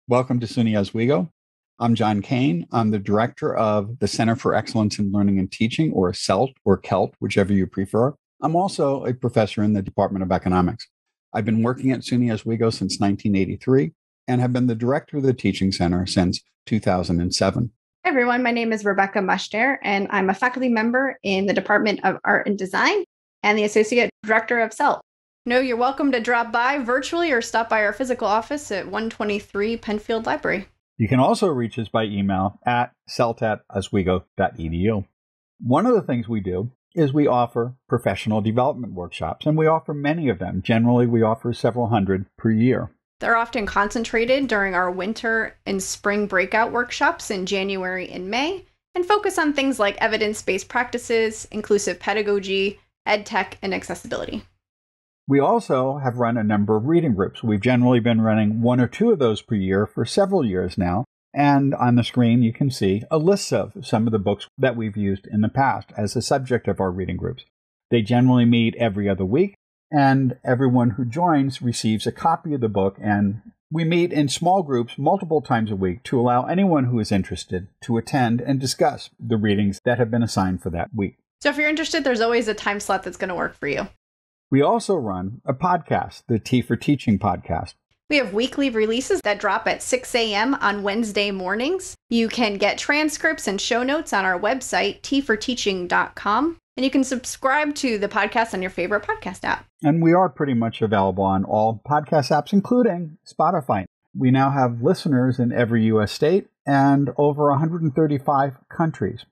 Welcome to SUNY Oswego. I'm John Kane. I'm the director of the Center for Excellence in Learning and Teaching, or CELT, or CELT, whichever you prefer. I'm also a professor in the Department of Economics. I've been working at SUNY Oswego since 1983 and have been the director of the Teaching Center since 2007. Hi, everyone. My name is Rebecca Mushter, and I'm a faculty member in the Department of Art and Design and the Associate Director of CELT. You're welcome to drop by virtually or stop by our physical office at 123 Penfield Library. You can also reach us by email at celt@oswego.edu. One of the things we do is we offer professional development workshops, and we offer many of them. Generally, we offer several hundred per year. They're often concentrated during our winter and spring breakout workshops in January and May, and focus on things like evidence-based practices, inclusive pedagogy, ed tech, and accessibility. We also have run a number of reading groups. We've generally been running one or two of those per year for several years now. And on the screen, you can see a list of some of the books that we've used in the past as the subject of our reading groups. They generally meet every other week, and everyone who joins receives a copy of the book. And we meet in small groups multiple times a week to allow anyone who is interested to attend and discuss the readings that have been assigned for that week. So if you're interested, there's always a time slot that's going to work for you. We also run a podcast, the T for Teaching podcast. We have weekly releases that drop at 6 a.m. on Wednesday mornings. You can get transcripts and show notes on our website, tforteaching.com, and you can subscribe to the podcast on your favorite podcast app. And we are pretty much available on all podcast apps, including Spotify. We now have listeners in every U.S. state and over 135 countries.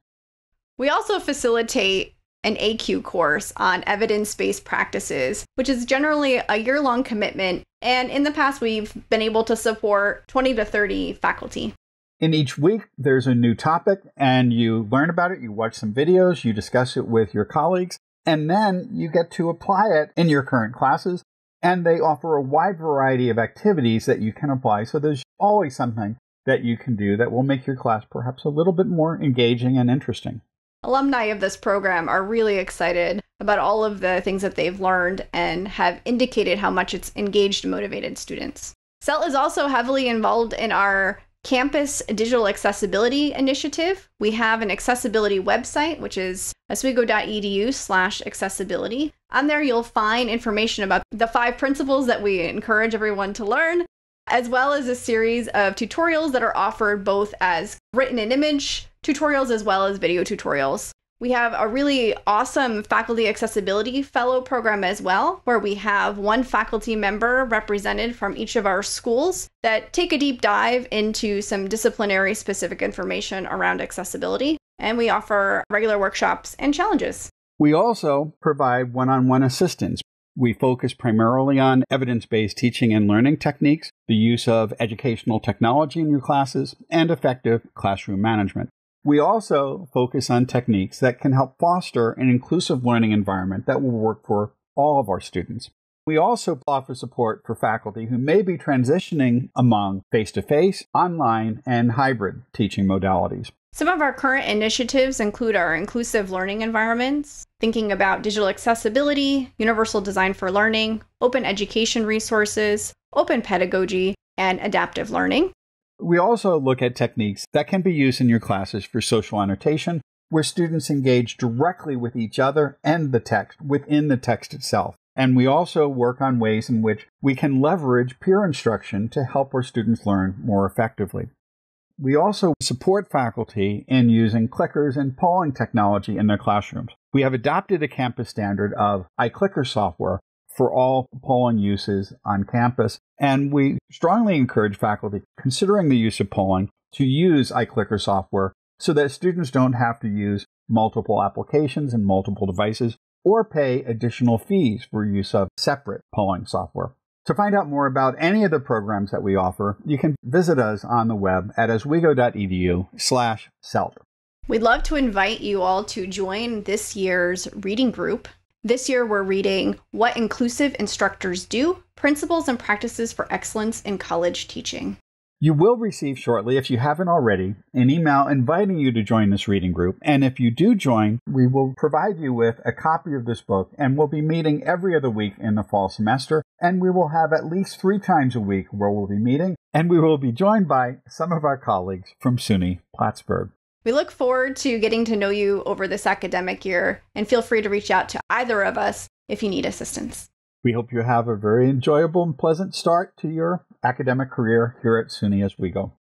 We also facilitate an AQ course on evidence-based practices, which is generally a year-long commitment. And in the past, we've been able to support 20 to 30 faculty. In each week, there's a new topic, and you learn about it, you watch some videos, you discuss it with your colleagues, and then you get to apply it in your current classes. And they offer a wide variety of activities that you can apply. So there's always something that you can do that will make your class perhaps a little bit more engaging and interesting. Alumni of this program are really excited about all of the things that they've learned and have indicated how much it's engaged and motivated students. CELT is also heavily involved in our campus digital accessibility initiative. We have an accessibility website, which is oswego.edu/accessibility. On there, you'll find information about the 5 principles that we encourage everyone to learn, as well as a series of tutorials that are offered both as written and image tutorials as well as video tutorials. We have a really awesome faculty accessibility fellow program as well, where we have one faculty member represented from each of our schools that take a deep dive into some disciplinary specific information around accessibility. And we offer regular workshops and challenges. We also provide one-on-one assistance. We focus primarily on evidence-based teaching and learning techniques, the use of educational technology in your classes, and effective classroom management. We also focus on techniques that can help foster an inclusive learning environment that will work for all of our students. We also offer support for faculty who may be transitioning among face-to-face, online, and hybrid teaching modalities. Some of our current initiatives include our inclusive learning environments, thinking about digital accessibility, universal design for learning, open education resources, open pedagogy, and adaptive learning. We also look at techniques that can be used in your classes for social annotation, where students engage directly with each other and the text within the text itself. And we also work on ways in which we can leverage peer instruction to help our students learn more effectively. We also support faculty in using clickers and polling technology in their classrooms. We have adopted a campus standard of iClicker software for all polling uses on campus, and we strongly encourage faculty considering the use of polling to use iClicker software so that students don't have to use multiple applications and multiple devices or pay additional fees for use of separate polling software. To find out more about any of the programs that we offer, you can visit us on the web at oswego.edu/CELT. We'd love to invite you all to join this year's reading group. This year, we're reading What Inclusive Instructors Do, Principles and Practices for Excellence in College Teaching. You will receive shortly, if you haven't already, an email inviting you to join this reading group. And if you do join, we will provide you with a copy of this book, and we'll be meeting every other week in the fall semester. And we will have at least 3 times a week where we'll be meeting, and we will be joined by some of our colleagues from SUNY Plattsburgh. We look forward to getting to know you over this academic year, and feel free to reach out to either of us if you need assistance. We hope you have a very enjoyable and pleasant start to your academic career here at SUNY as we go.